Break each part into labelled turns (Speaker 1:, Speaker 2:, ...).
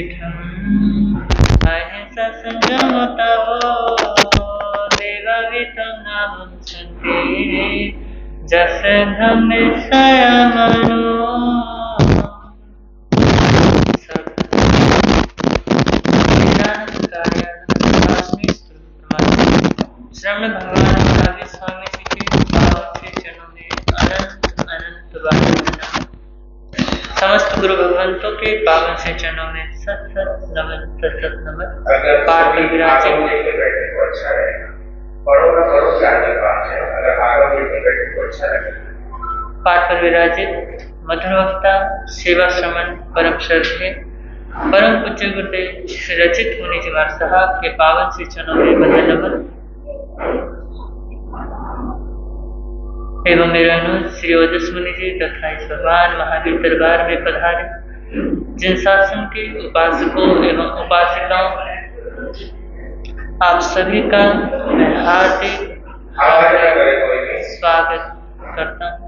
Speaker 1: पीठम् अहिंसा संयम तवो देववितं नामं सन्ति जस धम्मे संयमनो श्रवण भगवान महावीर स्वामी जी के पावन श्री चरणों में अनंत अनंत बार समस्त गुरु भगवंतों के पावन श्री चरणों में सत सत नमन पाठ पर विराजित पाठ पर विराजित मधुर वक्ता सेवा श्रमण परम श्रद्धेय परम पूज्य गुरुदेव श्री रचित मुनि जी महाराज साहब के पावन श्री चरणों में बंदन नमन एवं मेरे अनुज श्री ओजस मुनि जी तथा इस भगवान महावीर दरबार में पधारे जिन शासन के उपासकों एवं उपासिकाओं आप सभी का मैं हार्दिक स्वागत करता हूँ।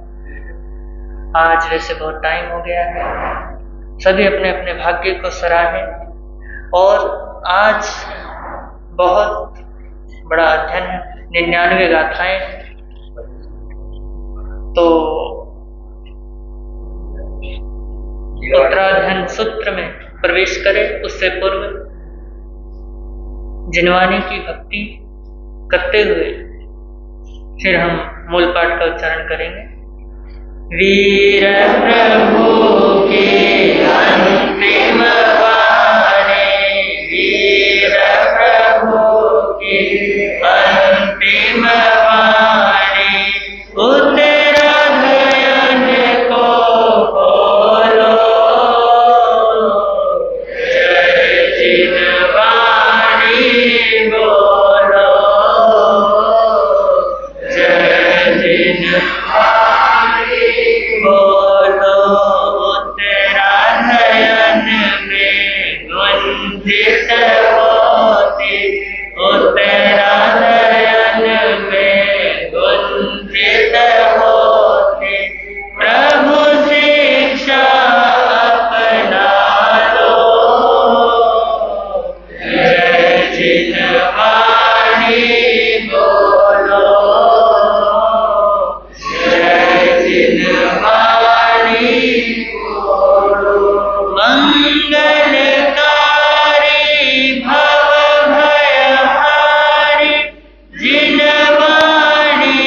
Speaker 1: आज वैसे बहुत टाइम हो गया है, सभी अपने अपने भाग्य को सराहें और आज बहुत बड़ा अध्ययन है, 99 गाथाएं। तो उत्तराध्ययन सूत्र में प्रवेश करें उससे पूर्व जिनवाणी की भक्ति करते हुए फिर हम मूल पाठ का उच्चारण करेंगे। वीर प्रभु के अंतिम वाणी, वीर प्रभु के अंतिम वाणी, उत्तराध्ययन को बोलो, जय जिनवाणी बोलो, जय जिनवाणी बोलो, उत्तराध्ययन में गुंजित होती, उत्तराध्ययन में गुंजित होती, प्रभु शिक्षा अपना लो, जय जिनवाणी बोलो, जय जिनवाणी बोलो, मंगलकारी भव भयहारी, जिनवाणी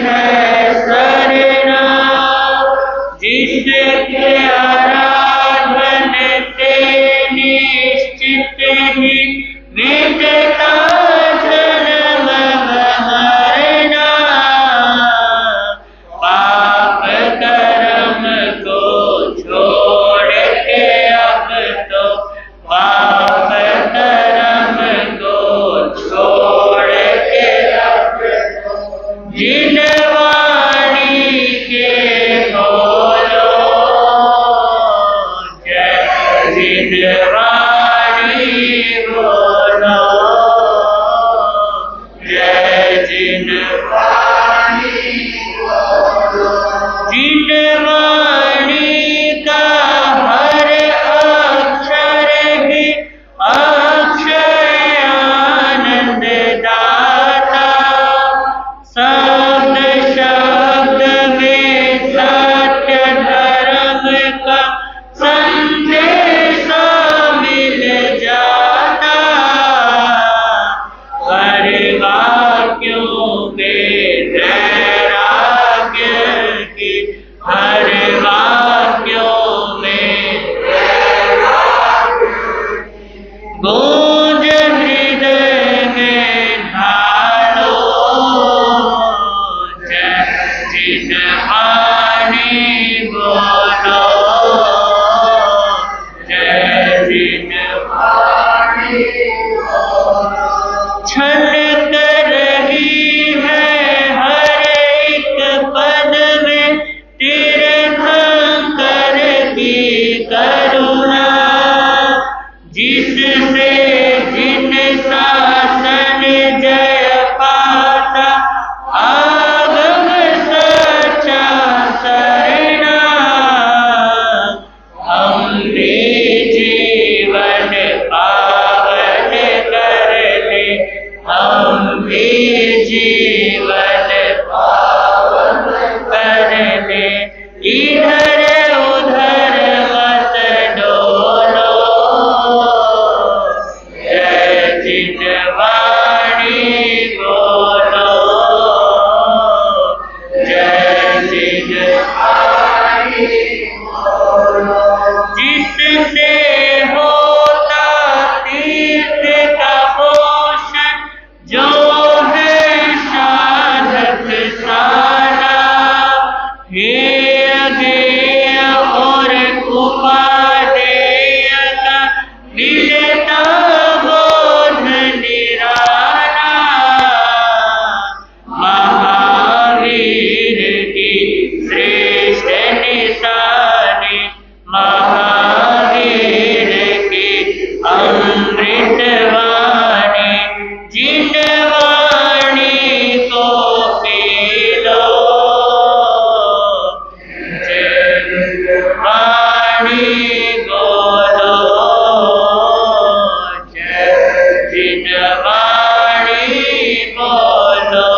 Speaker 1: है सरना, जिसके आराधन से निश्चित ही मिटता जन्म मरना, पाप कर्म को छोड़ के अब तो, पाप कर्म को छोड़ के अब तो, जिनवाणी के बोलो, जय जिनवाणी बोलो, जय जिनवाणी बोलो, जिनवाणी का हर अक्षर ही अक्षय आनंद दाता, शब्द शब्द में सत्य धर्म का संदेश मिल जाता, हर वाक्यों में वैराग्य की, हर वाक्यों में गूंज हृदय में ढालो, जय जिनवाणी बोलो, जय जिनवाणी बोलो, छलक रही है हर एक पद में तीर्थंकर हम भी जीवन पावन कर ले, इधर उधर मत डोलो, जय जिनवाणी बोलो, जय जिनवाणी बोलो। जिससे होता तीर्थ का पोषण, जो है साधक सारा, हे अज्ञेय और उपादेय का मिलता बोध निराला। महावीर की श्रेष्ठ निशानी, महावीर की अमृत वाणी, जिन वाणी को पी लो, जय वाणी बोलो, जय जिन वाणी बोलो।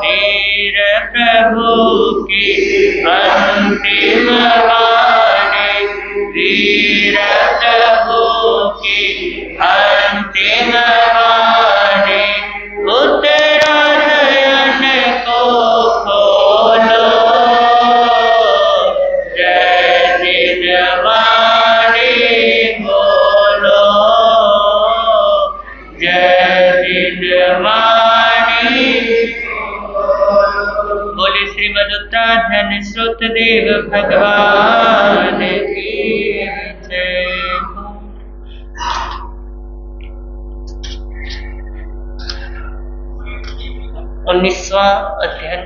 Speaker 1: वीर प्रभु की अंतिम वाणी, वीर प्रभु की अंतिम वाणी, उत्तरायण को खोलो, जय जिनवाणी बोलो, जय जिनवाणी। बोले श्रीमद उत्तराधन श्रुत देव भगवान की जय। 19वां अध्ययन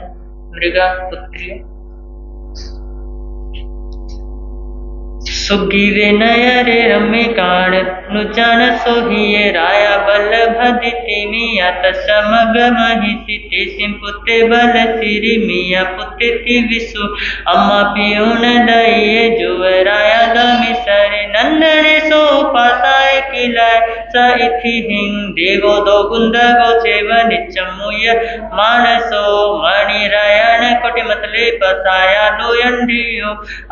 Speaker 1: मृगा पुत्रिय। सुग्रीवे नयरे रम्य काण नुजान सोहिए राया बल्लभ दिति मिया तसमग महिषि तेसिं पुत्रे बल सिरि मिया पुत्रे ति विसु अम्मा पियुन दइए जुवराया दमि सरे नंदने सो पासाय किलाय स इथि हिंग देवो दो गुंद गोचेव निचमुय मानसो मणि रायण कोटि मतले पसाया लोयंडियो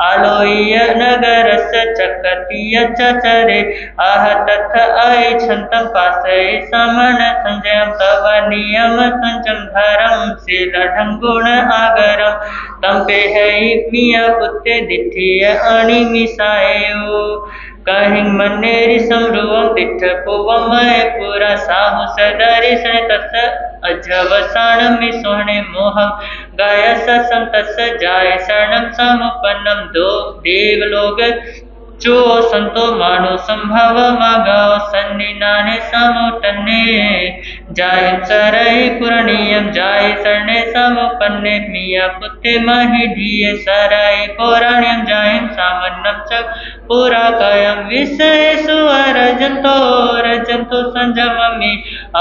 Speaker 1: आलोय नगर चकतीय चचरे आह तथ अय छंतम पासय समन संजयम तव नियम संचम धरम शील ढंगुण आगरम तम पे है मिया पुत्रे दिठिय अणिमिसायो कहिं मन्नेरि समरुवं दिठ पुवं मय पुरा साहु सदरि सन तस अजवसानमि सोहने मोहं गाय ससं तस जाय शरणं समुपन्नं दो देवलोक जो संतो मानो संभव मागव सन्निनाने समोटने जाय सरय पुरणीयम जाय शरणे समुपन्ने मिया पुत्रे महिढीय सरय पौराण्यम जाय सामन्नम च पुरा कायम विषय सुवर जंतो संजममि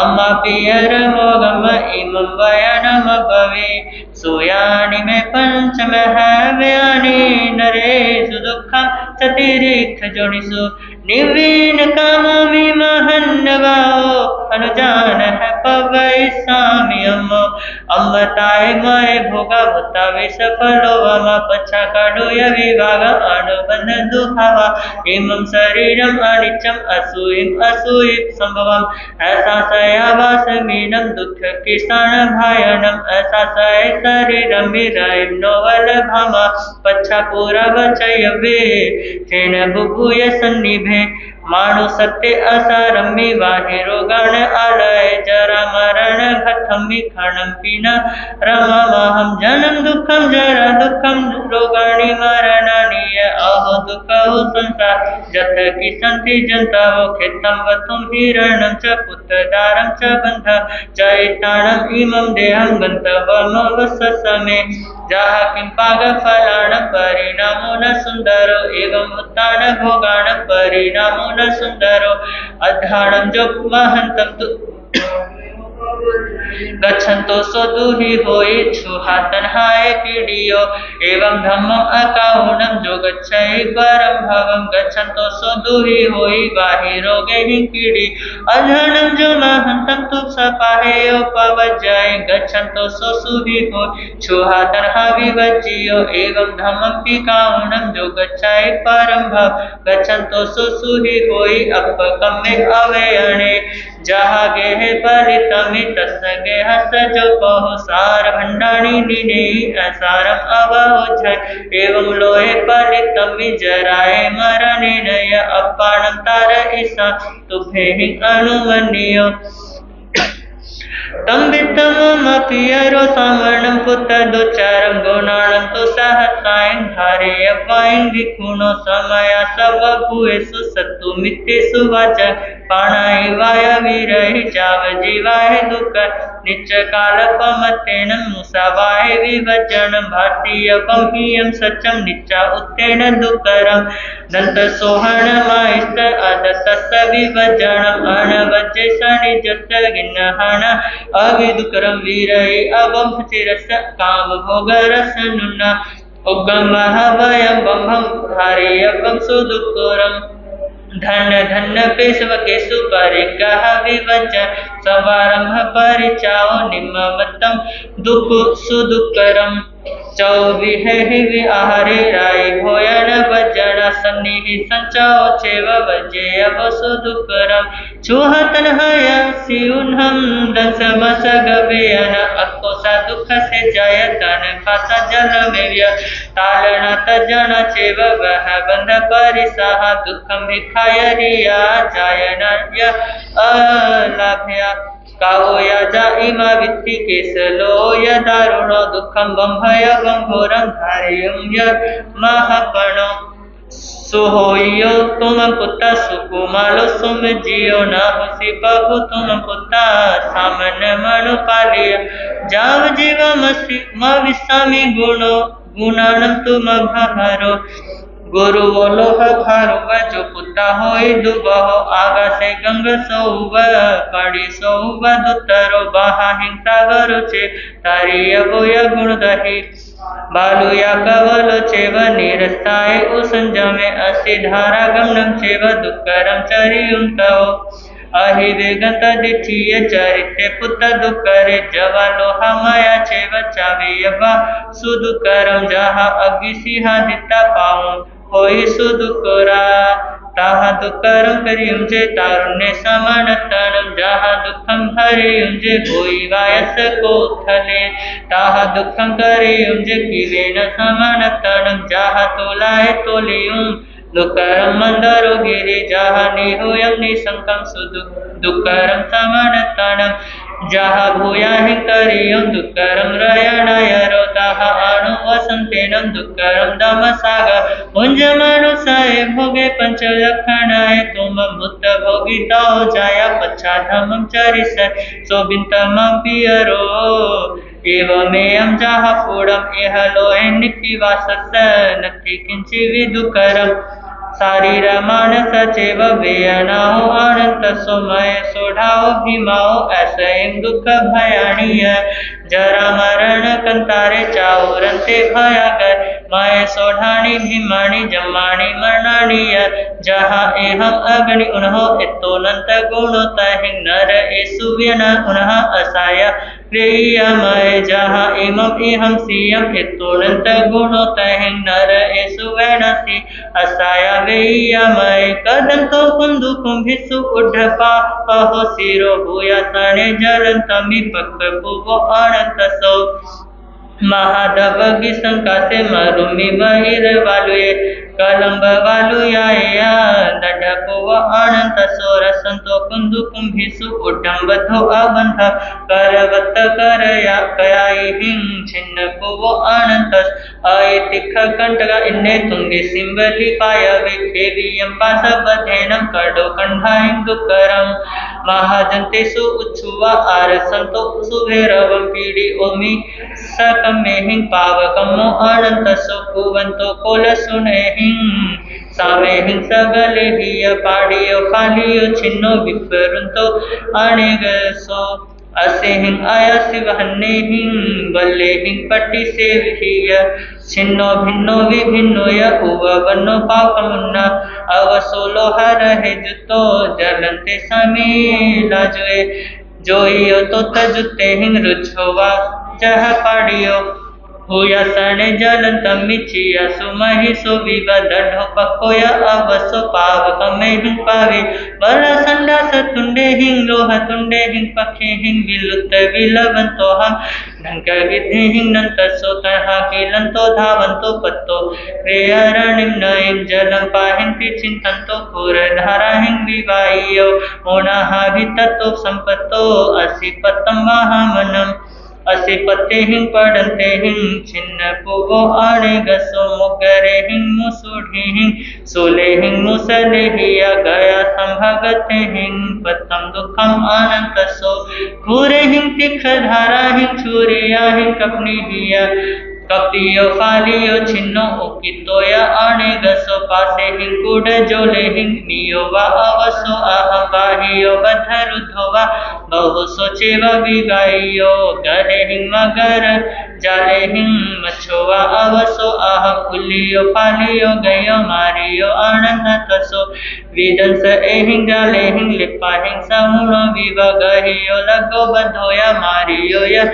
Speaker 1: अम्मा पियर मोगम इमं वयनम भवे सोयानि में पंचम है व्यानि नरेषु दुःखं चतिरिक्त जोनिषु निवीन कामोमि महन्नवाओ अनुजान है पवै सामि अम्मो अम्मताय मय भोगा भूता विसफलो वम पच्छा काडोय विभाग अनुबंध दुखावा इमं शरीरम अनित्यम असूयम संभवम ऐसा सयावास मीनम दुख किसान भायनम ऐसा सय शरीरम विरायम नोवल भामा पच्छा पूरा वचय वे तेन बुभूय सन्निभे मानु सत्य असरम्मि वाहि रोगाण आलय जरा मरण घटम्मि खणं पीना रममहं जनम दुःखं जरा दुःखं रोगाणि मरणानि अहो दुःखौ संसार जथ कि सन्ति जन्तवो खेतं वतुं हिरणं च पुत्रदारं च बन्ध चैताणम् इमं देहं गन्तव्यमवससमे जहाँ किं पागफलान् परिणामो न सुन्दरो एवं उत्तान भोगान् परिणामो न सुन्दरो अध्यानं जो महन्तं गच्छन्तो सो दुहि होई छुहा तन्हाय पीडियो एवं धम्मं अकाहुणं जो गच्छै परं भवं गच्छन्तो सो दुहि होई बाहि रोगे हि पीडि अधनं जो महन्तं तु सपाहेयो पवज्जय गच्छन्तो सो सुहि होई छुहा तन्हा विवज्जियो एवं धम्मं पिकाहुणं जो गच्छै परं भव गच्छन्तो सो सुहि होई अपकम्मे अवयणे जहाँ गेहे परितमि तस् गेह सजो बहु सार भंडाणी निने असारम अवहो झय एवं लोहे परितमि जराए मरणे नय अपाणम तार ईसा तुभे हि अनुमनियो तम वित्तमपियरो सामरणं पुत्तदोच्चारं गुणाणं तु सहसायं धारयवायं विकुणो समया सवभूयसु सत्तुमित्तेषु वाचं पाणाय वाय वीरहि जाव जीवाय दुःख निच्चकालपमत्तेन मुसावाय विभजनं भारतीयकं हियं सत्यं निच्चा उत्तेन दुःकरं दन्तसोहणमायस्त अदत्तस्य विभजनम् अणवज्जे सनिजस्य गिन्नहण अविदुकरं वीरये अवंचिरस्य कामभोगरसनुना उग्गमहवयं बंभं धारयवं सुदुःकरम् धन धन पेशवकेशु परिग्रह विवचन समारंभ परिचाओ निम्मवत्तम दुख सुदुःकरम चौविहे विहारे राय भोयन भजन सन्निहि संचाओ चेव वजेय सुदुःकरम चूहतन हया सिउन्हम दंसमस गवेयन अकोसा दुख से जयतन खासा जल मेव्य तालना तजन चेव वह बंध परिसाह दुखम भिखाय रिया जायनय अलाभया कावो याजा इमा वित्ति केसलो य दारुणो दुःखं बंभय बंभोरं धार्यं य महापणो सुहोयो तुम पुत्ता सुकुमालो सुम जियो न हुसी पहु तुम पुत्ता सामन मनु पालिय जाव जीवमसि मविस्सामि गुणो गुणानं तुम भारो गुरु लोह भारो जो पुत्ता होई दुबहो आगा से गंग सोव कड़ी सोव दुतरो बाहा हिंसा गरु चे तारिय बोय गुण दही बालु या कवल चेव निरस्ताय उसंजमे असि धारा गमनम चेव दुःकरम चरियुं तव अहिवेगंत दिठिय चरिते पुत्र दुःकरे जवा लोहा माया चेव चावेयवा सुदुःकरम जहा अग्निसिंहा दिता पाऊं होई सुदुःकरा ताहा दुःकरं करियुंजे तारुण्ये समानतनं जहा दुःखं हरियुंजे होई वायस कोथले ताहा दुःखं करियुंजे किवेन समानतनं जहा तोलाय तोलियुं दुःकरं मंदरो गिरि जहा निहोयं निसंकं दुःकरं समानतनं जहा भूयाहि करियं दुःकरं रयणाय रोताः अणु वसन्तेनं दुःकरं दमसागर मुञ्जमानुसाय भोगे पंचलक्षणाय तुम भूत भोगितो जाया पच्छाधमं चरिस सोबिन्तमं पियरो एवमेयं जहा पूर्णम् इह लोहे नित्यवासस्य नति किंचि विदुकरम् शारीर मानस चेव वेयनाओ अनंत सोमय सोढ़ाओ भीमाओ ऐसे दुख भयाणीय जरा मरण कंतारे चाउरंते भयाकर माय सोढ़ाणी भीमाणी जम्माणी मरणाणीय जहाँ एहम अग्नि उन्हो इतोनंत गुणो तहिं नर एसु व्यन उन्हा असाय प्रेयमय जहाँ इमं इहं सियं इतोनंत गुणो तहिं नर एसु वैनसि असाय वेयमय कदंतो कुंदु कुंभिसु उड्ढपा अहो सिरो भूया सने जलंतमि पक्क पुवो अनंत सो महादवगी संकासे मरुमि बहिर वालुये कलंब वालुयाया दडपुव अनंत सोर संतो कुंदु कुंभिसु उड्डंबधो अबंध करवत्त करया कयाई हिं छिन्न पुव अनंत आय तिख कंटका इन्ने तुंगे सिंबली पायवे खेवियं पासबधेनं कडो कंधायं दुकरम महाजंतेषु उच्छुवा आरसंतो सुभैरवं पीडि ओमि सकमेहिं पावकमो अनंत सुकुवंतो कोलसुनेहिं सामेहिं सगले हिय पाडियो फालियो छिन्नो विपरुंतो अनेगसो असेहिं आयासिवहन्नेहिं वल्लेहिं पट्टिसेविहिय छिन्नो भिन्नो विभिन्नो य उववन्नो पापमुन्ना अवसोलो हरहे जुतो जलंते समीला जुए जोइयो तो तजुते हिं रुच्छोवा जह पाड़ियो हुया सने जलंतम मिचिया सुमहि सो विवा दढ़ो पकोया अवसो पाव कमे हिं पावे वरा संडा सतुंडे हिं लोह तुंडे हिं पखे हिं विलुत विलवंतो हम ढंक विधि हिं नंत सो तहा किलंतो धावंतो पत्तो प्रेयरणिं नयं जलम पाहिंति चिंतंतो कुर धारा हिं विवायो ओनाहा विततो संपत्तो असिपतम महामनम असिपते हिं पड़ंते हिं छिन्न पुगो आणे गसो मुगरे हिं मुसुढ़ी हिं सोले हिं मुसले हिया गया संभगते हिं पतम दुखम आनंत सो घूरे हिं तिख धारा हिं छुरिया हिं कपनी हिया कपियो फालियो छिन्नो उकितोया आणे गसो पासे हिं कुड जोले हिं नियो वा अवसो अहम वाहियो बधरुधो वा बहु सोचे वा विगाइयो गरे हिं मगर जाले हिं मछोवा अवसो अहम कुलियो फालियो गयो मारियो आनंद तसो विदंस एहिं जाले हिं लिपा हिं समुनो विवा गहियो लगो बधोया मारियो या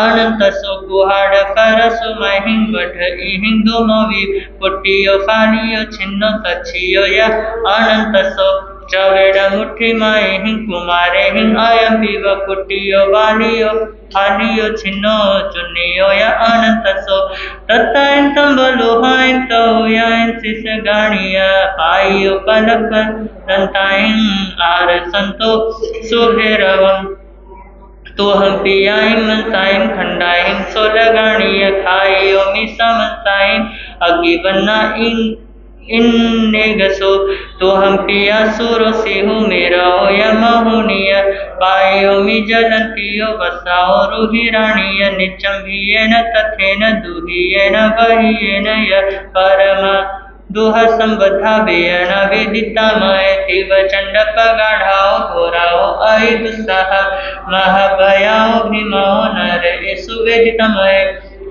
Speaker 1: आनंद तसो कुहाड़ करसु महिं वठ इहिं दोमोवी पुट्टियो फालियो छिन्नो तछियो या आनंद तसो चवेड़ा मुट्ठी माए हिं कुमारे हिं आयम पीव कुटियो वालियो फालियो छिन्नो चुन्नियो या आनंद तसो तत्ताइन तंबलो हाइन तो याइन सिस गाणिया पाइयो पलक रंताइन आर संतो सुभेरवम तो हम पियाइन मनसाइन खंडाइन सो लगाणिय खाइयो मिसा मनसाइन अगी बन्ना इन्ने गसो तो हम पिया सुरो सिहु मेरा हो या महुनिया पायो मि जलंतियो बसाओ रूहि राणिय निचम भियेन तथेन दुहियेन वहियेन य परमा दुह संबद्धा बेयन वेदिता मय तिव चंड पगाढ़ाओ घोराओ अहि दुस्साह महाभयाओ भीमाओ नर एसु वेदितमय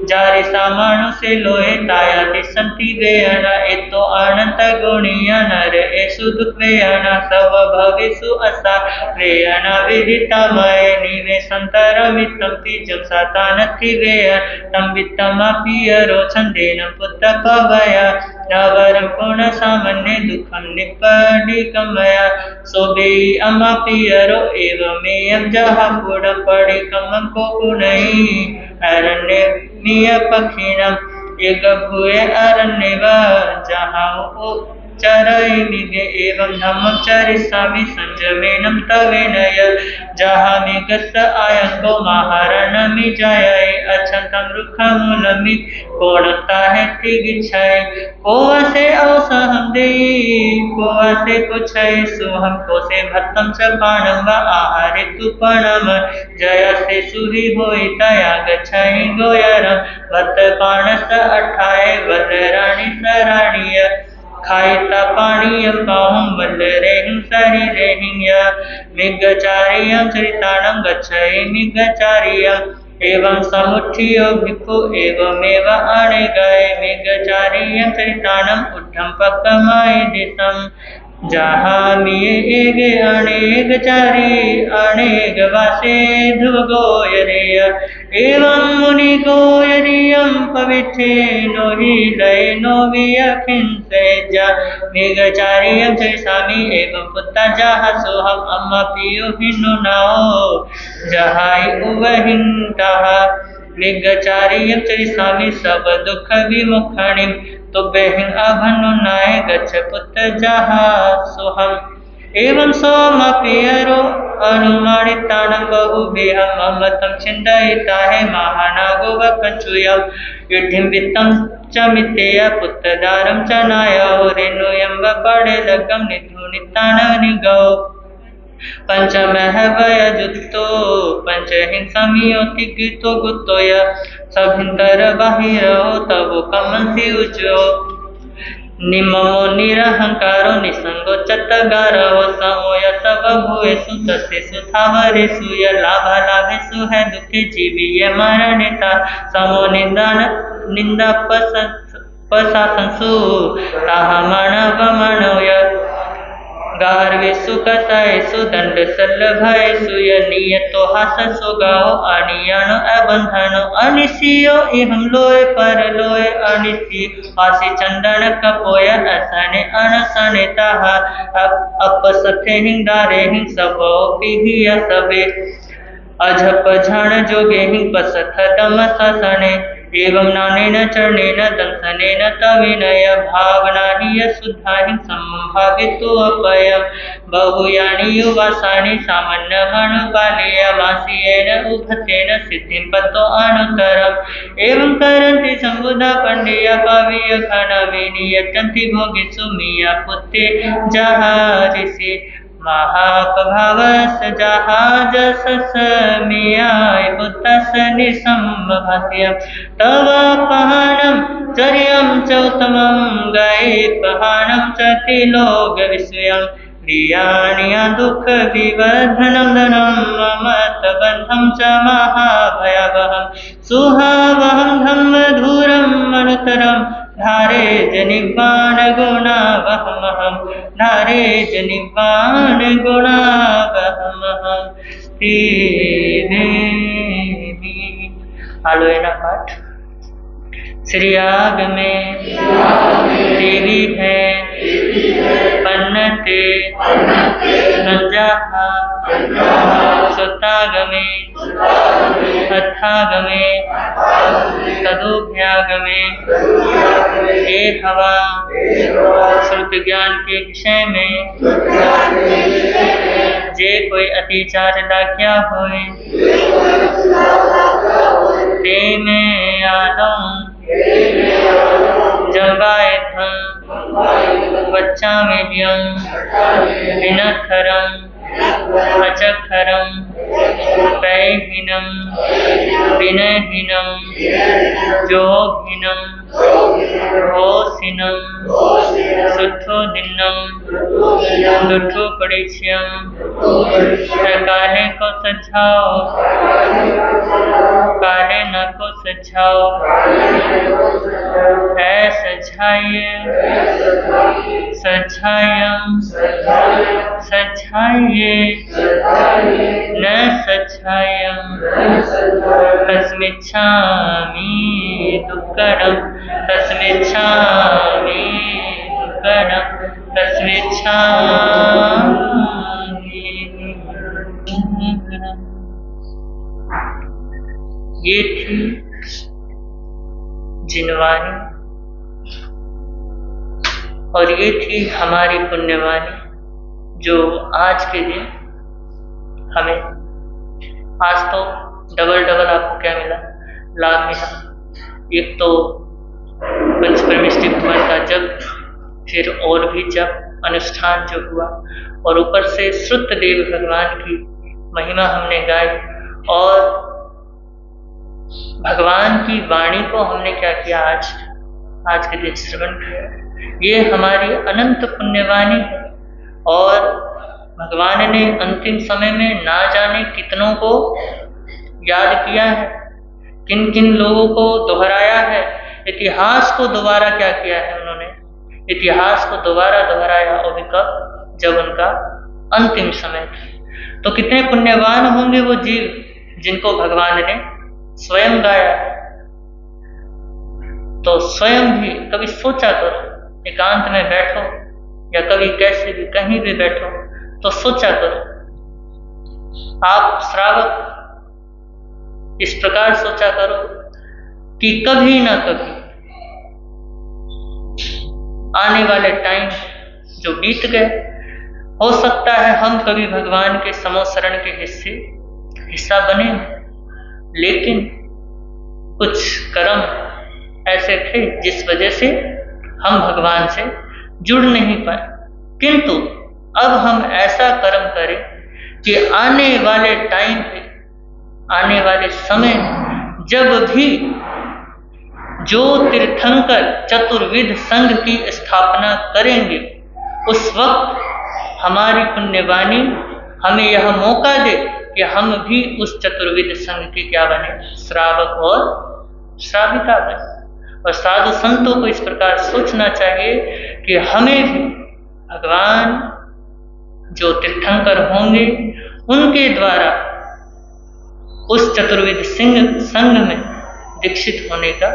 Speaker 1: जारी सामानु से लोए ताया दिसंति वेयना एतो अनंत गुणिया नर एसु दुख वेयना सव भविसु असा वेयना विदिता मय निवे संतर मित्तम तीजम सातानथि वेय तम वित्तमा पियरो छंदेन पुत्र पवया नवरम पूर्ण सामान्य दुखम निपडिकमया सोबेई अमा पियरो एवमेयम जहा पुड़ पड़े कमम को गुणई अरण्य निय पक्षिणम एक भूय अरण्य व जहाँ चरई मिगे एवं धम्म चरिसामि संजमेनम तवेनय जहाँ मिगस आयंगो महारणमि जाय अछंतम रुखमूलमि कोणता है तिगिछय कोवा से अवसहम देई कोवा से पुछय सुहम को से भत्तम च पाणम व आहारे तुपणम जय से सुहि होई तया गच्छहि गोयरम भत्त पाणस अठाए वल राणी सराणीय खायता पाणीयम पाहुं वल रेहिं सरि रेहिं य मिग्गचारियं चरिताणं गच्छहि मिग्गचारियं एवं समुठियो भिक्खु एवमेव आणे गए मिग्गचारियं चरिताणं उद्धम पक्कमाय दिशम जहाँ मिये एगे अनेग चारी अनेग वासे ध्रुव गोयरेय एवं मुनि गोयरियम पवित्रे नोहि लय नोविय खिंसे जा मेघचारियम चरिसामि एवं पुत्ता जहाँ सोहम अम्मा पियो हिन्नु नाओ जहाँ उवहिंतः मेघचारियम चरिसामि सब दुख विमुखणिम तो बेहिं अभनु नाय गच्छ पुत्र जहा सोहम एवं सोम पियरो अनुमानितानं बहु बेहम ममतम छिंदयिता है महानागो वकंचुयम युद्धिं वित्तं च मितेय पुत्रदारं च नायो रेणुयं वपड़े लगम निधुनितान निगौ पंचमः वयजुक्तो पंचहिंसमियो तिगितो गुतोय सभिंतर बाहिरो तबु कमंसी उचो निममो निरहंकारो निसंगो चत्तगारवो समोय सब भूयेषु तस्येषु थावरेषु य लाभालाभेषु है दुःखे जीवीय मरणिता समो निंदा पशासंसु ताः मानवमनोय गार्वेषु कथाएषु दंड सल्लभयेषु य नियतो हाससो गाओ अनियानो अबंधनो अनिशियो इहम लोय पर लोय अनिशि आसि चंदन कपोय असने अनसने ताः अपसथे हिंदारे हिं सबो पिहिय सबे अझप झण जोगे हिं पसथ दम ससने एवं नानेन चरणेन दंसनेन तविनय भावना हि शुद्धा हि संभावितो अपयम् बहुयानि युवासानि सामान्यमनुपालयमासीयेन उभतेन सिद्धिं पतो अनुतरम् एवं करन्ति सम्बुधा पंडिया कविय घनवेनि यतन्ति भोगेषु मिया पुत्ते जहारिषि महापभावस जहाजसस मियाय पुत्तस निसंभास्यम् तव पहानं चर्यं च उत्तमं गए पहानं च तिलोक विषयम् प्रियाणि दुःख विवर्धनं धनं ममतबन्धं च महाभयावहं सुहावहं धम्मधूरं अनुतरं धारे जनिर्वाण गुणावहमहं धारे जनिर्वाण गुणावहमहं आलोयना पाठ। श्री आग में देवी है पन्नते नंजाहा सुतागमे अथागमे तदुभ्यागमे हे हवा श्रुत ज्ञान के विषय में जे कोई अतिचार लाग्या होए ते में आलम जंगाए था बच्चा मेलियम विनखरम अचखरम पैहीनम विनयहीनम जोगहीनम घोषिनम सुद्धोदिनम दुठो परिचयम काहे को सजाओ काहे न को सजाओ है सजाइए सजायम सजाइए न सजायम तस्मिच्छामि दुक्कडम तस्मिच्छामि दुक्कडम तस्मिच्छामि। ये थी जिनवाणी और ये थी हमारी पुण्यवाणी जो आज के दिन हमें आज तो डबल आपको क्या मिला, लाभ मिला। एक तो पंचपरमेष्टि भगवान का जप, फिर और भी जप अनुष्ठान जो हुआ, और ऊपर से श्रुत देव भगवान की महिमा हमने गाई और भगवान की वाणी को हमने क्या किया, आज के दिन श्रवण किया। ये हमारी अनंत पुण्यवाणी है और भगवान ने अंतिम समय में ना जाने कितनों को याद किया है, किन किन लोगों को दोहराया है, इतिहास को दोबारा क्या किया है उन्होंने, इतिहास को दोबारा दोहराया। और भी कब, जब उनका अंतिम समय था। तो कितने पुण्यवान होंगे वो जीव जिनको भगवान ने स्वयं गाया है। तो स्वयं भी कभी सोचा करो, एकांत में बैठो या कभी कैसे भी कहीं भी बैठो तो सोचा करो। आप श्रावक इस प्रकार सोचा करो कि कभी ना कभी आने वाले टाइम जो बीत गए, हो सकता है हम कभी भगवान के समोसरण के हिस्सा बने, लेकिन कुछ कर्म ऐसे थे जिस वजह से हम भगवान से जुड़ नहीं पाए। किंतु अब हम ऐसा कर्म करें कि आने वाले टाइम पे, आने वाले समय जब भी जो तीर्थंकर चतुर्विध संघ की स्थापना करेंगे, उस वक्त हमारी पुण्यवाणी हमें यह मौका दे कि हम भी उस चतुर्विध संघ के क्या बने, श्रावक और श्राविका बने। और साधु संतों को इस प्रकार सोचना चाहिए कि हमें भी भगवान जो तीर्थंकर होंगे उनके द्वारा उस चतुर्विध संघ में दीक्षित होने का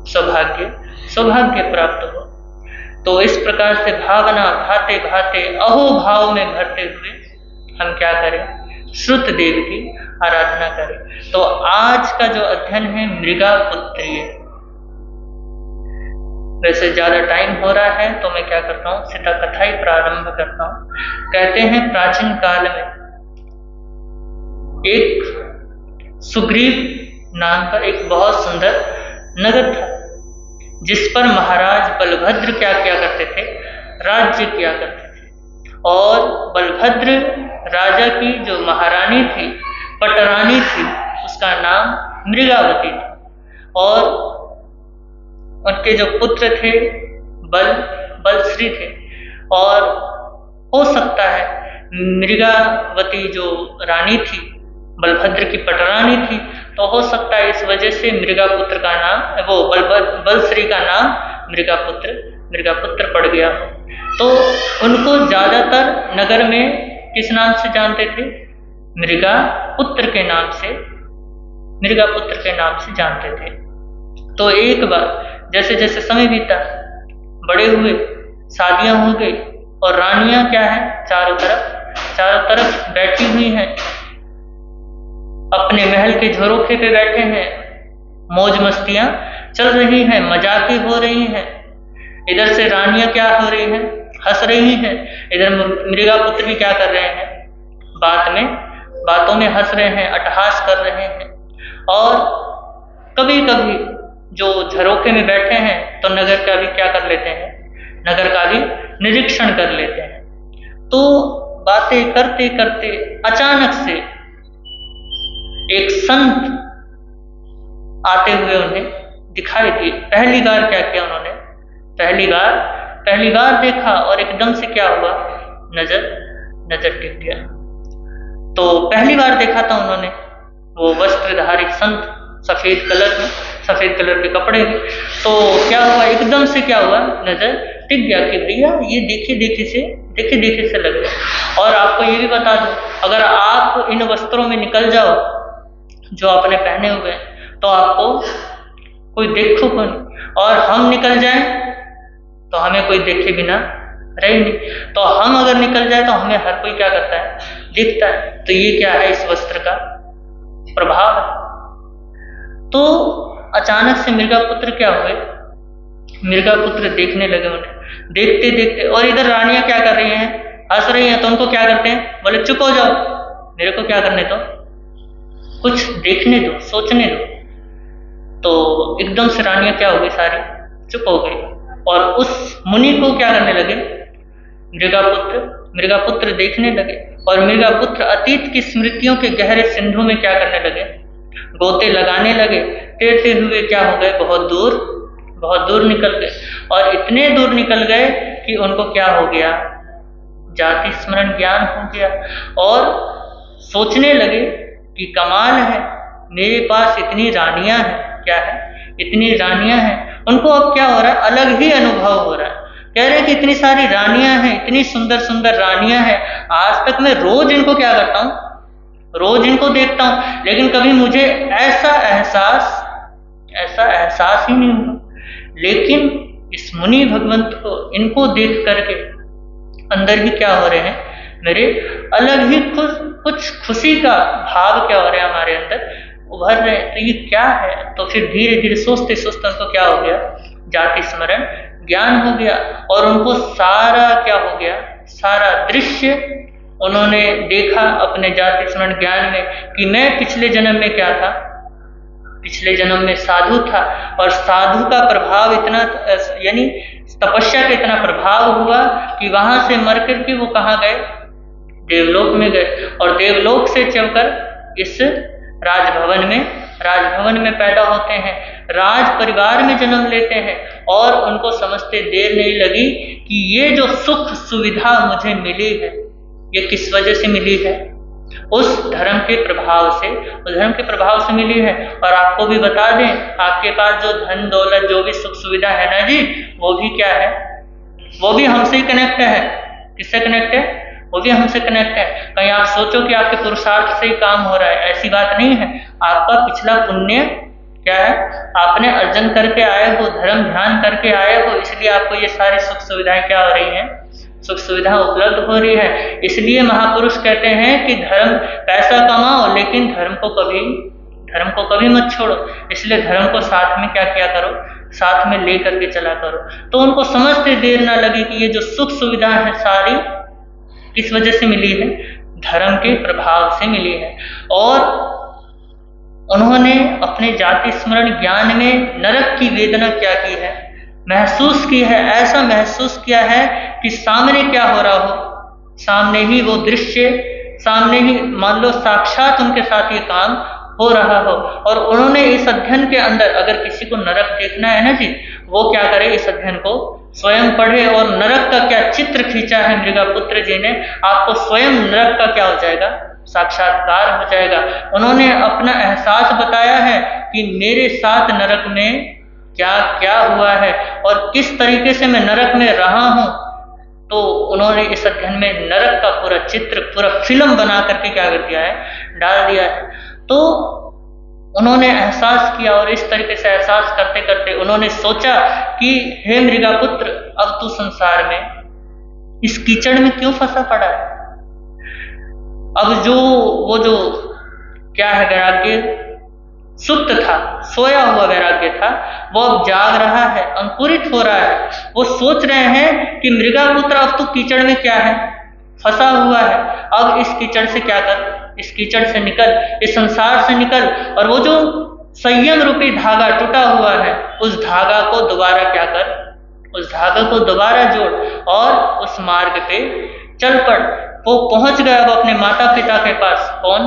Speaker 1: सौभाग्य प्राप्त हो। तो इस प्रकार से भावना भाते भाते अहो भाव में भरते हुए हम क्या करें, श्रुत देव की आराधना करें। तो आज का जो अध्ययन है मृगापुत्री, वैसे ज्यादा टाइम हो रहा है तो मैं क्या करता हूँ, सीधा कथा ही प्रारंभ करता हूँ। कहते हैं प्राचीन काल में एक सुग्रीव नाम का एक बहुत सुंदर नगर था, जिस पर महाराज बलभद्र क्या किया करते थे, राज्य किया करते थे। और बलभद्र राजा की जो महारानी थी, पटरानी थी, उसका नाम मृगावती था। और उनके जो पुत्र थे बलश्री थे। और हो सकता है मृगावती जो रानी थी, बलभद्र की पटरानी थी, तो हो सकता है इस वजह से मृगापुत्र का नाम, वो बलश्री का नाम मृगापुत्र पड़ गया। तो उनको ज्यादातर नगर में किस नाम से जानते थे, मृगापुत्र के नाम से जानते थे। तो एक बार जैसे जैसे समय बीता, बड़े हुए, शादियां हो गई, और रानियां क्या है, चारों तरफ बैठी हुई हैं, अपने महल के झरोखे पे बैठे हैं, मौज मस्तियां चल रही हैं, मजाकें हो रही हैं। इधर से रानियां क्या हो रही हैं, हंस रही हैं। इधर मृगापुत्र भी क्या कर रहे हैं, बातों में हंस रहे हैं, अट्टहास कर रहे हैं। और कभी कभी जो झरोखे में बैठे हैं तो नगर का भी क्या कर लेते हैं, नगर का भी निरीक्षण कर लेते हैं। तो बातें करते करते अचानक से एक संत आते हुए उन्हें दिखाई दिए। पहली बार क्या किया उन्होंने, पहली बार देखा और एकदम से क्या हुआ, नजर टिक गया। तो पहली बार देखा था उन्होंने, वो वस्त्रधारी संत, सफेद कलर के कपड़े में। तो क्या हुआ, एकदम से क्या हुआ, नजर टिक गया कि भैया ये देखे से लग गया। और आपको ये भी बता दूं, अगर आप इन वस्त्रों में निकल जाओ जो आपने पहने हुए हैं, तो आपको कोई देखो कौन, और हम निकल जाएं तो हमें कोई देखे बिना रहे नहीं। तो हम अगर निकल जाए तो हमें हर कोई क्या करता है, दिखता है। तो ये क्या है, इस वस्त्र का प्रभाव है। तो अचानक से मृगापुत्र क्या हुए, मृगापुत्र देखने लगे उन्हें, देखते, और इधर रानियां क्या कर रही हैं, हंस रही हैं। तो उनको क्या करते हैं, बोले चुप हो जाओ, मेरे को क्या करने दो, कुछ देखने दो, सोचने दो। तो एकदम से रानियां क्या हो गई, सारी चुप हो गई। और उस मुनि को क्या करने लगे, मृगापुत्र देखने लगे। और मृगापुत्र अतीत की स्मृतियों के गहरे सिंधु में क्या करने लगे, गोते लगाने लगे। तैरते हुए क्या हो गए, बहुत दूर निकल गए। और इतने दूर निकल गए कि उनको क्या हो गया, जाति स्मरण ज्ञान हो गया। और सोचने लगे कि कमाल है, मेरे पास इतनी रानियां हैं, क्या है, इतनी रानियां हैं। उनको अब क्या हो रहा है, अलग ही अनुभव हो रहा है। कह रहे हैं कि इतनी सारी रानियां हैं, इतनी सुंदर रानियां हैं। आज तक मैं रोज इनको क्या करता हूँ, रोज इनको देखता हूँ, लेकिन कभी मुझे ऐसा एहसास ही नहीं हुआ। लेकिन इस मुनि भगवंत को, इनको देख करके अंदर ही क्या हो रहे हैं, मेरे अलग ही कुछ खुशी का भाव क्या हो रहा है, हमारे अंदर उभर रहे हैं। तो ये क्या है। तो फिर धीरे धीरे सोचते उनको क्या हो गया, जाति स्मरण ज्ञान हो गया। और उनको सारा क्या हो गया, सारा दृश्य उन्होंने देखा अपने जाति स्मरण ज्ञान में कि मैं पिछले जन्म में क्या था, पिछले जन्म में साधु था। और साधु का प्रभाव इतना, यानी तपस्या का इतना प्रभाव हुआ कि वहां से मर करके वो कहाँ गए, देवलोक में गए। और देवलोक से चलकर इस राजभवन में पैदा होते हैं। राज परिवार में जन्म लेते हैं और उनको समझते देर नहीं लगी कि ये जो सुख सुविधा मुझे मिली है ये किस वजह से मिली है, उस धर्म के प्रभाव से, उस धर्म के प्रभाव से मिली है। और आपको भी बता दें, आपके पास जो धन दौलत जो भी सुख सुविधा है ना जी, वो भी क्या है, वो भी हमसे ही कनेक्ट है। किससे कनेक्ट है? वो भी हमसे कनेक्ट है। कहीं आप सोचो कि आपके पुरुषार्थ से ही काम हो रहा है, ऐसी बात नहीं है। आपका पिछला पुण्य क्या है, आपने अर्जन करके आए हो, धर्म ध्यान करके आए हो, इसलिए आपको ये सारी सुख सुविधाएं क्या हो रही हैं, सुख सुविधा उपलब्ध हो रही है। इसलिए महापुरुष कहते हैं कि धर्म, पैसा कमाओ लेकिन धर्म को कभी मत छोड़ो। इसलिए धर्म को साथ में क्या किया करो, साथ में ले करके चला करो। तो उनको समझते देर ना लगी कि ये जो सुख सुविधा है सारी किस वजह से मिली है, धर्म के प्रभाव से मिली है। और उन्होंने अपने जाति स्मरण ज्ञान में नरक की वेदना क्या की है, महसूस की है। ऐसा महसूस किया है कि सामने क्या हो रहा हो, सामने ही वो दृश्य, सामने ही मान लो साक्षात उनके साथ ये काम हो रहा हो। और उन्होंने इस अध्ययन के अंदर, अगर किसी को नरक देखना है ना जी, वो क्या करे, इस अध्ययन को स्वयं पढ़े। और नरक का क्या चित्र खींचा है मृगापुत्र जी ने, आपको स्वयं नरक का क्या हो जाएगा, साक्षात्कार हो जाएगा। उन्होंने अपना एहसास बताया है कि मेरे साथ नरक में क्या क्या हुआ है और किस तरीके से मैं नरक में रहा हूं। तो उन्होंने इस अध्ययन में नरक का पूरा चित्र, पूरा फिल्म बना करके क्या कर दिया है, डाल दिया है। तो उन्होंने एहसास किया और इस तरीके से एहसास करते करते उन्होंने सोचा कि हे मृगापुत्र, अब तू संसार में इस कीचड़ में क्यों फंसा पड़ा है। अब वो जो क्या है, वैराग्य सुप्त था, सोया हुआ वैराग्य था, वो अब जाग रहा है, अंकुरित हो रहा है। वो सोच रहे हैं कि मृगापुत्र अब तू कीचड़ में क्या है, फंसा हुआ है, अब इस कीचड़ से क्या कर, इस कीचड़ से निकल, इस संसार से निकल। और वो जो संयम रूपी धागा टूटा हुआ है, उस धागा को दोबारा क्या कर, उस धागा को दोबारा जोड़ और उस मार्ग पे चल पड़। वो पहुंच गया वो अपने माता पिता के पास, कौन,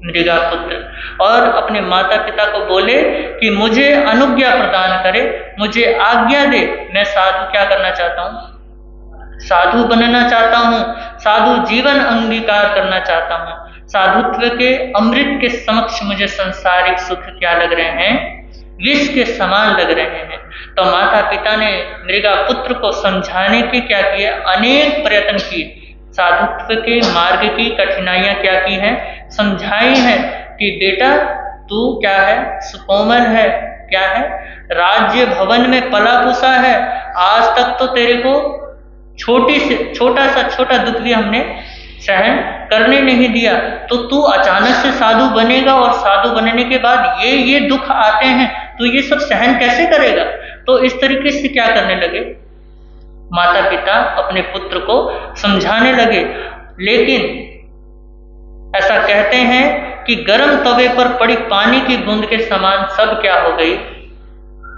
Speaker 1: मृगापुत्र, और अपने माता पिता को बोले कि मुझे अनुज्ञा प्रदान करे, मुझे आज्ञा दे, मैं साधु क्या करना चाहता हूँ, साधु बनना चाहता हूँ, साधु जीवन अंगीकार करना चाहता हूँ। साधुत्व के अमृत के समक्ष मुझे संसारिक सुख क्या लग रहे हैं, विष के समान लग रहे हैं। तो माता पिता ने मृगापुत्र को समझाने के क्या किए, अनेक प्रयत्न किए, साधुत्व के मार्ग की कठिनाइयां क्या की हैं, समझाई हैं कि बेटा तू क्या है, सुकोमल है, क्या है, राज्य भवन में पला पुसा है, आज तक तो तेरे को छोटा दुख भी हमने सहन करने नहीं दिया, तो तू अचानक से साधु बनेगा और साधु बनने के बाद ये दुख आते हैं, तो ये सब सहन कैसे करेगा। तो इस तरीके से क्या करने लगे, माता पिता अपने पुत्र को समझाने लगे। लेकिन ऐसा कहते हैं कि गर्म तवे पर पड़ी पानी की बूंद के समान सब क्या हो गई,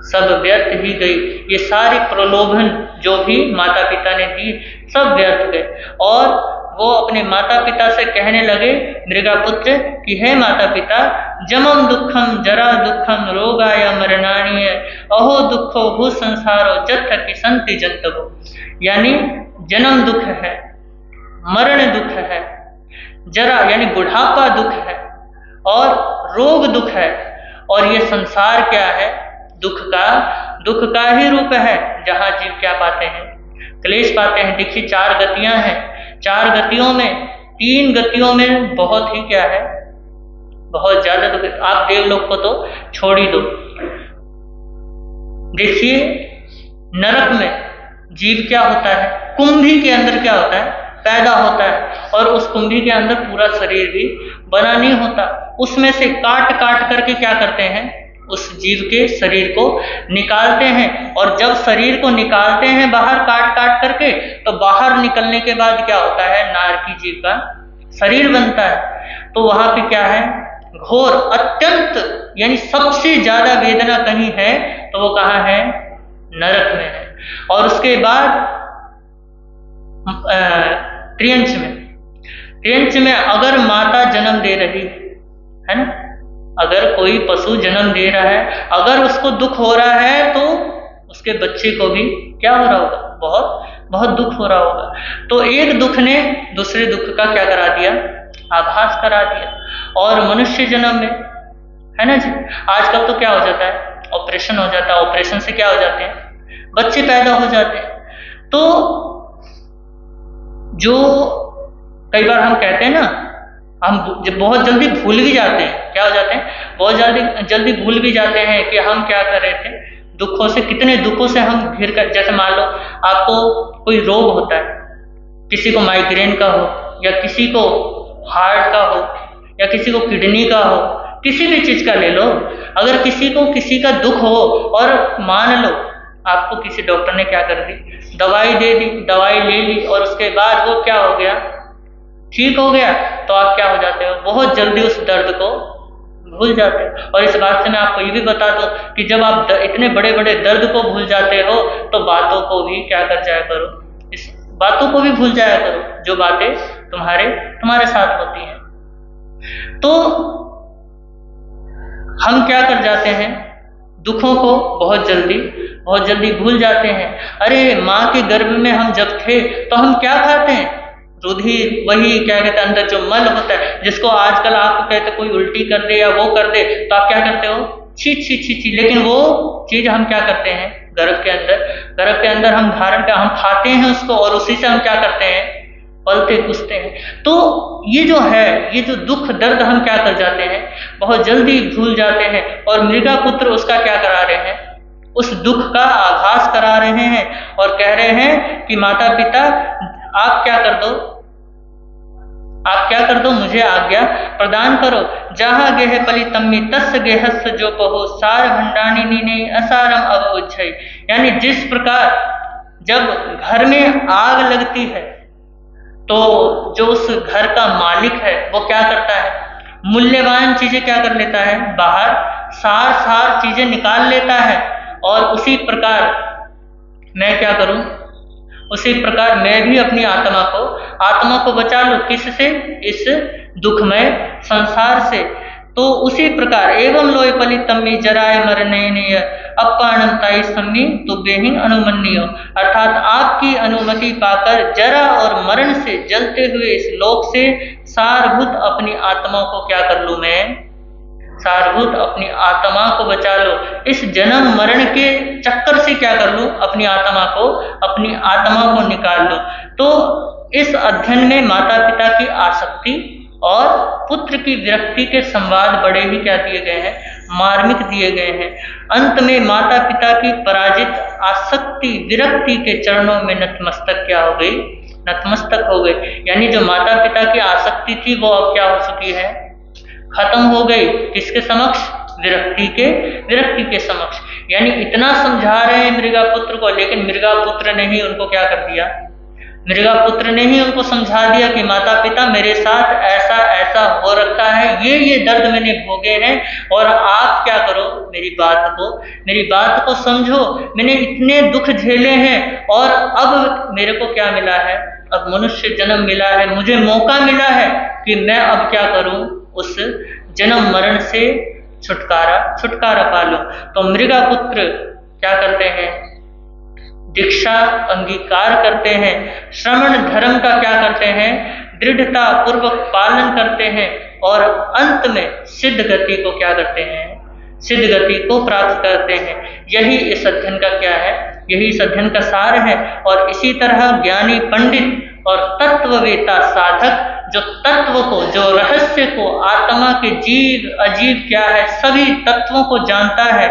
Speaker 1: सब व्यर्थ ही गई। ये सारी प्रलोभन जो भी माता पिता ने दी सब व्यर्थ गए। और वो अपने माता पिता से कहने लगे मृगापुत्र कि हे माता पिता, जमम दुखम जरा दुखम रोगाय मरणानीय अहो दुखो भू संसारो जत्थ की संति जंतवो। यानी जन्म दुख है, मरण दुख है, जरा यानी बुढ़ापा दुख है, और रोग दुख है, और ये संसार क्या है, दुख का ही रूप है, जहां जीव क्या पाते हैं, क्लेश पाते हैं। देखिए 4 गतियां हैं, 4 गतियों में 3 गतियों में बहुत ही क्या है, बहुत ज्यादा दुख। आप देवलोक को तो छोड़ ही दो। देखिए नरक में जीव क्या होता है, कुंभी के अंदर क्या होता है, पैदा होता है, और उस कुंभी के अंदर पूरा शरीर भी बना नहीं होता। उसमें से काट करके क्या करते हैं, उस जीव के शरीर को निकालते हैं। और जब शरीर को निकालते हैं बाहर काट करके, तो बाहर निकलने के बाद क्या होता है, नारकी जीव का शरीर बनता है। तो वहां पे क्या है, घोर अत्यंत यानी सबसे ज्यादा वेदना कहीं है तो वो कहाँ है, नरक में है। और उसके बाद त्रियंच में अगर माता जन्म दे रही है ना, अगर कोई पशु जन्म दे रहा है, अगर उसको दुख हो रहा है तो उसके बच्चे को भी क्या हो रहा होगा, बहुत बहुत दुख हो रहा होगा। तो एक दुख ने दूसरे दुख का क्या करा दिया, आभास करा दिया। और मनुष्य जन्म में, है ना जी, आजकल तो क्या हो जाता है, ऑपरेशन हो जाता है, ऑपरेशन से क्या हो जाते हैं, बच्चे पैदा हो जाते हैं। तो जो कई बार हम कहते हैं ना, हम जब बहुत जल्दी भूल भी जाते हैं, क्या हो जाते हैं, बहुत जल्दी भूल भी जाते हैं कि हम क्या कर रहे थे, दुखों से, कितने दुखों से हम घिर कर। जैसे मान लो आपको कोई रोग होता है, किसी को माइग्रेन का हो, या किसी को हार्ट का हो, या किसी को किडनी का हो, किसी भी चीज का ले लो। अगर किसी को किसी का दुख हो और मान लो आपको किसी डॉक्टर ने क्या कर दी, दवाई दे दी, दवाई ले ली, और उसके बाद वो क्या हो गया, ठीक हो गया, तो आप क्या हो जाते हो, बहुत जल्दी उस दर्द को भूल जाते हो। और इस बात से मैं आपको ये भी बता दूं कि जब आप इतने बड़े बड़े दर्द को भूल जाते हो तो बातों को भी क्या कर जाया करो, इस बातों को भी भूल जाया करो, जो बातें तुम्हारे साथ होती हैं। तो हम क्या कर जाते हैं, दुखों को बहुत जल्दी भूल जाते हैं। अरे माँ के गर्भ में हम जब थे तो हम क्या खाते हैं, रुधिर, वही क्या कहते हैं, अंदर जो मल होता है, जिसको आजकल आप कहते कोई उल्टी कर दे या वो कर दे तो आप क्या करते हो, छी छी छी छी, लेकिन वो चीज हम क्या करते हैं, गर्भ के अंदर हम धारण कर, हम खाते हैं उसको, और उसी से हम क्या करते हैं, पलते पुसते हैं। तो ये जो है, ये जो दुख दर्द हम क्या कर जाते हैं, बहुत जल्दी भूल जाते हैं। और मृगा पुत्र उसका क्या करा रहे हैं, उस दुख का आभास करा रहे हैं, और कह रहे हैं कि माता पिता आप क्या कर दो, मुझे आज्ञा प्रदान करो। जहाँ गेह पलितम्मी तस् गेहस् जो कहो, सार भंडानी नीने असारम अवोज्झै। यानी जिस प्रकार जब घर में आग लगती है तो जो उस घर का मालिक है वो क्या करता है, मूल्यवान चीजें क्या कर लेता है, बाहर सार चीजें निकाल लेता है। और उसी प्रकार मैं क्या करूं, उसी प्रकार मैं भी अपनी आत्मा को बचा लूं, किससे, इस दुखमय संसार से। तो उसी प्रकार एवं लोय पलितम्मी जराय मरनेय अपाणम ताई सम्मी तुभ्यहिं अनुमन्यो, अर्थात आपकी अनुमति पाकर जरा और मरण से जलते हुए इस लोक से सारभूत अपनी आत्मा को क्या कर लूं, मैं सारभूत अपनी आत्मा को बचा लो, इस जन्म मरण के चक्कर से क्या कर लूं, अपनी आत्मा को निकाल लो। तो इस अध्ययन में माता पिता की आसक्ति और पुत्र की विरक्ति के संवाद बड़े ही क्या दिए गए हैं, मार्मिक दिए गए हैं। अंत में माता पिता की पराजित आसक्ति विरक्ति के चरणों में नतमस्तक क्या हो गई, नतमस्तक हो गई। यानी जो माता पिता की आसक्ति थी वो अब क्या हो चुकी है, खत्म हो गई। किसके समक्ष, विरक्ति के समक्ष। यानी इतना समझा रहे हैं मृगापुत्र को, लेकिन मृगापुत्र ने ही उनको क्या कर दिया, मृगापुत्र ने ही उनको समझा दिया कि माता पिता मेरे साथ ऐसा ऐसा हो रखा है, ये दर्द मैंने भोगे हैं, और आप क्या करो, मेरी बात को समझो। मैंने इतने दुख झेले हैं और अब मेरे को क्या मिला है, अब मनुष्य जन्म मिला है, मुझे मौका मिला है कि मैं अब क्या करूं, उस जन्म मरण से छुटकारा पा लूं। तो मृगापुत्र क्या करते हैं, दीक्षा अंगीकार करते हैं, श्रवण धर्म का क्या करते हैं, दृढ़ता पूर्वक पालन करते हैं, और अंत में सिद्ध गति को क्या करते हैं, सिद्ध गति को प्राप्त करते हैं। यही इस अध्ययन का क्या है, यही इस अध्ययन का सार है। और इसी तरह ज्ञानी पंडित और तत्ववेता साधक जो तत्व को, जो रहस्य को, आत्मा के जीव अजीव क्या है, सभी तत्वों को जानता है,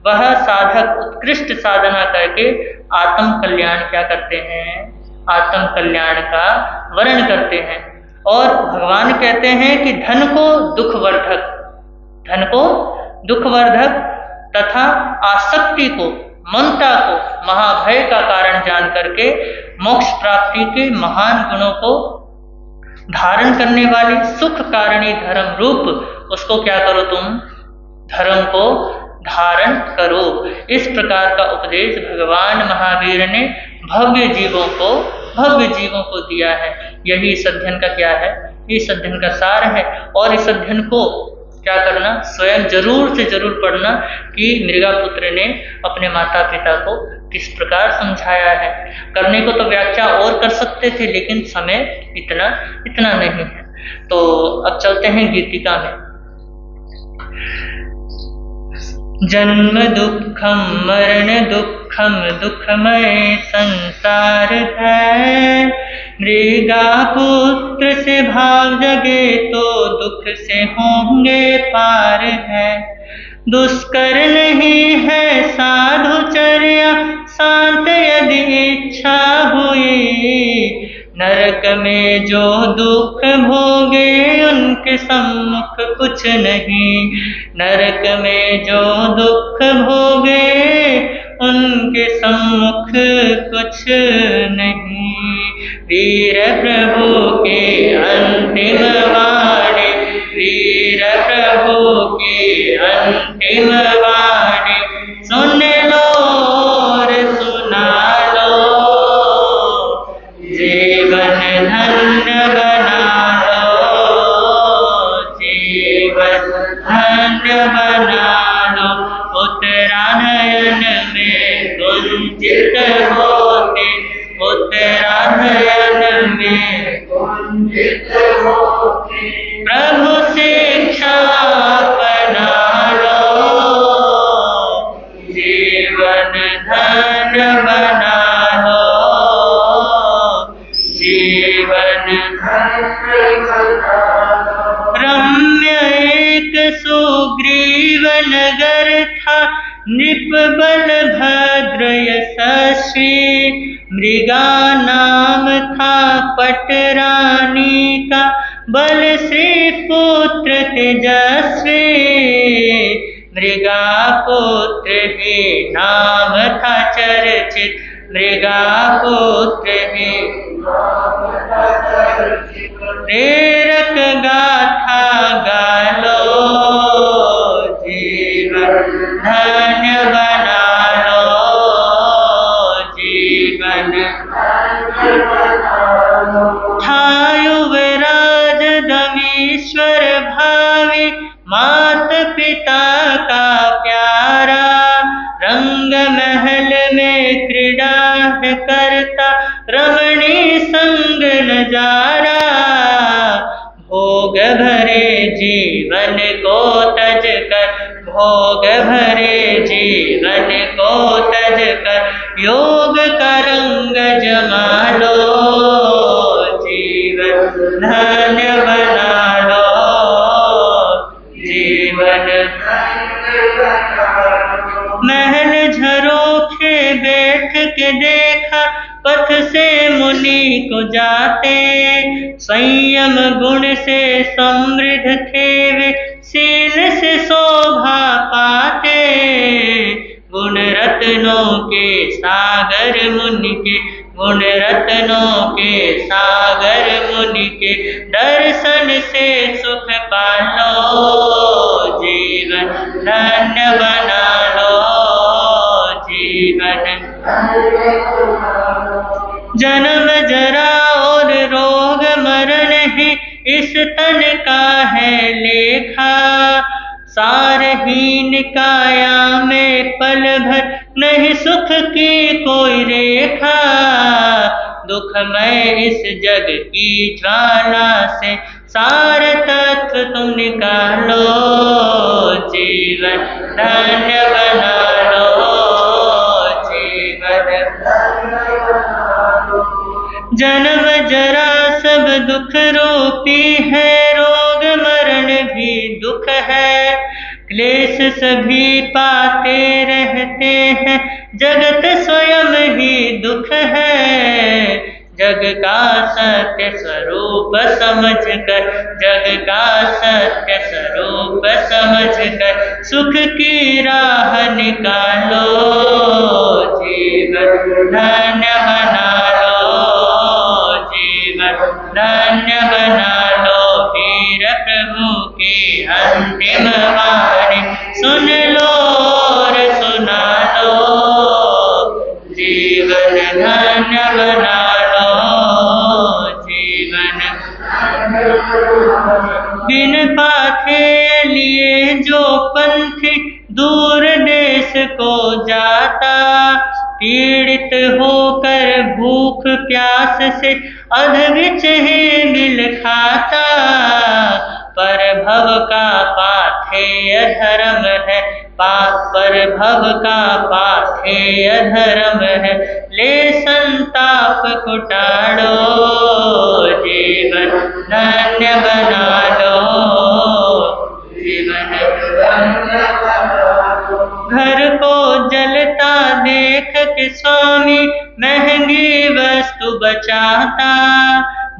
Speaker 1: वह साधक उत्कृष्ट साधना करके आत्म कल्याण क्या करते हैं, आत्म कल्याण का वर्ण करते हैं। और भगवान कहते हैं कि धन को दुखवर्धक तथा आसक्ति को, ममता को महाभय का कारण जान करके मोक्ष प्राप्ति के महान गुणों को धारण करने वाली सुख कारिणी धर्म रूप उसको क्या करो, तुम धर्म को धारण करो। इस प्रकार का उपदेश भगवान महावीर ने भव्य जीवों को दिया है। यही इस अध्ययन का क्या है, इस अध्ययन का सार है। और इस अध्ययन को क्या करना, स्वयं जरूर से जरूर पढ़ना कि मृगापुत्र ने अपने माता पिता को किस प्रकार समझाया है। करने को तो व्याख्या और कर सकते थे, लेकिन समय इतना नहीं है। तो अब चलते हैं गीतिका में। जन्म दुखम मरण दुखम दुखमय संसार है, मृगापुत्र से भाव जगे तो दुख से होंगे पार है। दुष्कर नहीं है साधुचर्या शांत यदि इच्छा हुई, नरक में जो दुख भोगे उनके सम्मुख कुछ नहीं। नरक में जो दुख भोगे उनके सम्मुख कुछ नहीं। वीर प्रभु के अंतिम वाणी, वीर प्रभु के अंतिम वाणी, सुन लो और सुना लो, जीवन धन्य बना लो, जीवन धन्य बना लो। उत्तरायण में गुंजित होते, उत्तरायण में गुंजित होते, प्रभु शिक्षा बना लो, जीवन धन्य बना लो, जीवन धन्य बना लो। रम्य एक सुग्रीव नगर था, नृप बलभद्र यशस्वी, मृगा नाम था पटरानी का, बल श्री पुत्र तेजस्वी। मृगापुत्र ही नाम था चर्चित, मृगापुत्र ही प्रेरक गाथा गालो, जीवन धन्य बना लो, जीवन धन्य बना लो। था युवराज दमीश्वर भावी, मात पिता का प्यारा, रंग महल में क्रीड़ा करता, रमणी संग नजारा। भोग भरे जीवन को तज कर, भोग भरे जीवन को तज कर, योग का रंग जमा लो, जीवन धन्य बना लो, जीवन धन्य बना लो। महल झरोखे बैठ के देखा, पथ से मुनि को जाते, संयम गुण से समृद्ध थे वे, शील से शोभा पाते। गुण रत्नों के सागर मुनि के, गुण रत्नों के सागर मुनि के, दर्शन से सुख पालो, जीवन धन्य बना लो, जीवन जन्म जरा और रोग मरण ही इस तन का है लेखा, सारहीन काया में पल भर नहीं सुख की कोई रेखा। दुखमय इस जग की ज्वाला से सार तत्व तुम निकालो, जीवन धन्य बना लो, जीवन धन्य बना लो। जन्म जरा सब दुख रूपी है, रोग मरण भी दुख है, क्लेश सभी पाते रहते हैं, जगत स्वयं ही दुख है। जग का सत्य स्वरूप समझकर, जग का सत्य स्वरूप समझकर, सुख की राह निकालो, जीवन धन्य बना लो, जीवन धन्य बना लो। वीर प्रभु की अंतिम वाणी सुन लो और सुना लो, जीवन धन्य बना लो, जीवन बिन पाथे लिए जिसको जाता, पीड़ित होकर भूख प्यास से अधविच ही मिल खाता। पर भव का पाथेय धर्म है, पर भव का पाथेय धर्म है, ले संताप को टाड़ो, जीवन धन्य बना लो, जीवन घर को जलता देख के स्वामी महंगी वस्तु बचाता,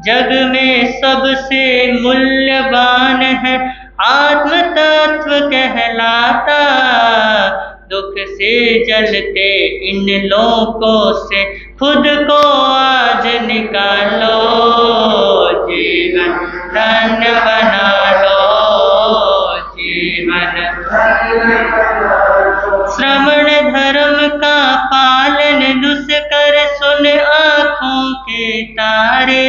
Speaker 1: जग में सबसे मूल्यवान है आत्म तत्व कहलाता। दुख से जलते इन लोकों से खुद को आज निकालो, जीवन धन्य बना लो, जीवन श्रवण धर्म का पालन दुष्कर सुन आँखों के तारे।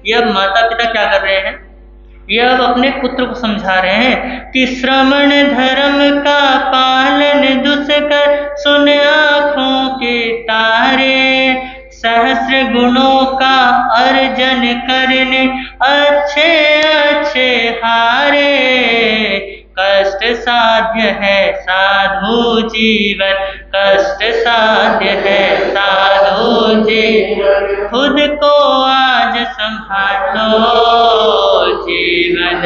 Speaker 1: यह माता पिता क्या कर रहे हैं? यह अब अपने पुत्र को समझा रहे हैं कि श्रवण धर्म का पालन दुष्कर सुन आँखों के तारे, सहस्र गुणों का अर्जन करने अच्छे अच्छे हारे। कष्ट साध्य है साधु जीवन, कष्ट साध्य है साधु जीवन, खुद को आज संभालो, जीवन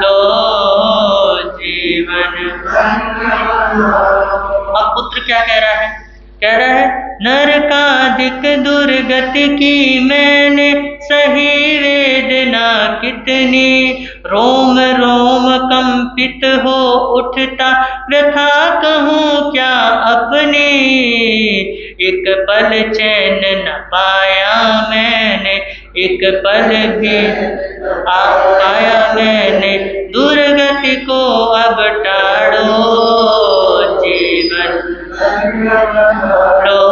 Speaker 1: लो, जीवन। अब पुत्र क्या कह रहा है? कह रहा है नरकादिक दुर्गति की मैंने सही वेदना कितनी, रोम रोम कंपित हो उठता व्यथा कहूँ क्या अपनी। एक पल चैन न पाया मैंने, एक पल भी आया मैंने, दुर्गति को अब टाड़ो, जीवन लो,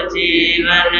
Speaker 1: जीवन।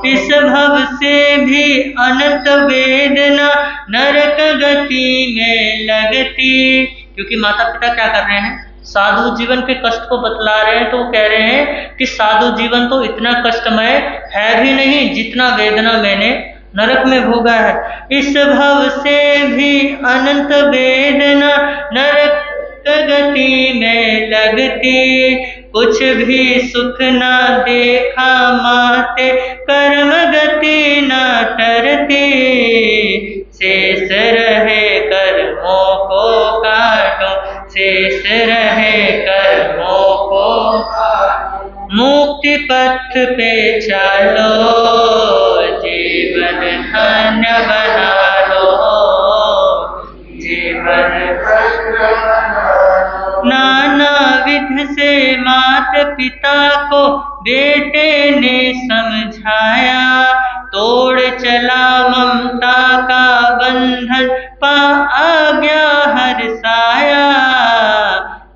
Speaker 1: इस भव से भी अनंत वेदना नरक गति में लगती। क्योंकि माता पिता क्या कर रहे हैं? साधु जीवन के कष्ट को बतला रहे हैं। तो वो कह रहे हैं कि साधु जीवन तो इतना कष्टमय है भी नहीं जितना वेदना मैंने नरक में भोगा है। इस भव से भी अनंत वेदना नरक गति में लगती, कुछ भी सुख न देखा माते कर्म गति न टरती। शेष रहे कर्मों को काटो, शेष रहे कर्मों को, मुक्ति पथ पे चलो, जीवन धन्य बना लो, जीवन नाना विध से मात पिता को बेटे ने समझाया, तोड़ चला ममता का बंधन पा आज्ञा हर्षाया।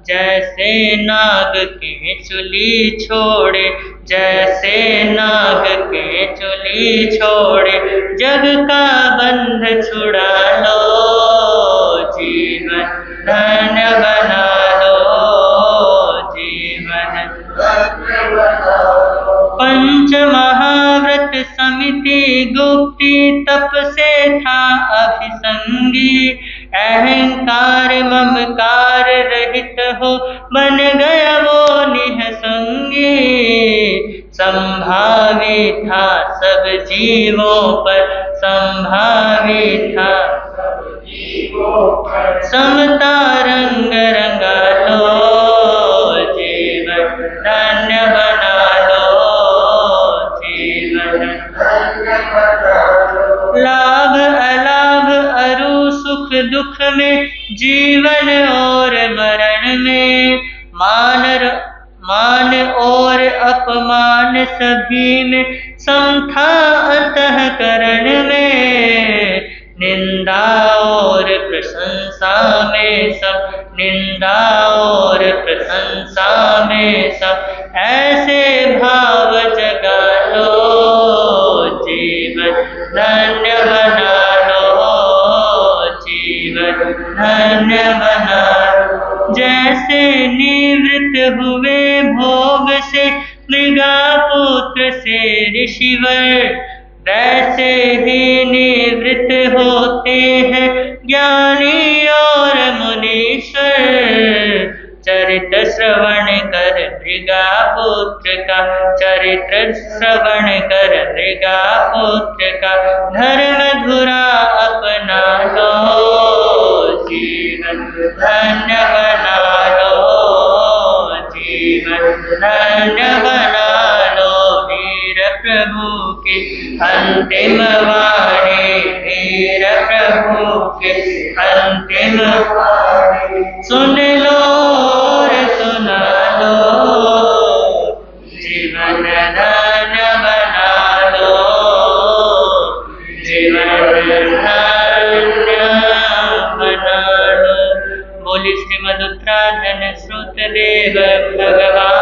Speaker 1: जैसे नाग के चुली छोड़े, जैसे नाग के चुली छोड़े, जग का बंध छुड़ा लो, जीवन धन्य बना लो, जीवन। पंच महाव्रत समिति गुप्ती तप से था अभिसंगी, अहंकार ममकार रहित हो बन गया वो निःसंगी। संभावी था सब जीवों पर, संभावी था समता रंग रंगा लो, जीवन धन्य बना लो, जीवन। लाभ अलाभ अरु सुख दुख में, जीवन और मरण में, मान और अपमान सभी में, समथा अंतःकरण में। निंदा और प्रशंसा में सब, निंदा और प्रशंसा में सब, ऐसे भाव जगा लो, जीवन धन्य बना लो, जीवन धन्य बना लो। जैसे निवृत्त हुए भोग से मृगापुत्र से ऋषिवर, वैसे ही निवृत्त होते हैं ज्ञानी और मुनीश्वर। चरित्र श्रवण कर मृगापुत्र का, चरित्र श्रवण कर मृगापुत्र का, धर्म धुरा अपना लो, जीवन धन्य बना लो, जीवन धन्य बना लो। वीर प्रभु की अंतिम वाणी, वीर प्रभु के अंतिम वाणी, सुन लो और सुना लो, जीवन धन्य बना लो, जीवन धन्य बना लो। बोली श्रीमद उत्तराधन श्रुतदेव भगवान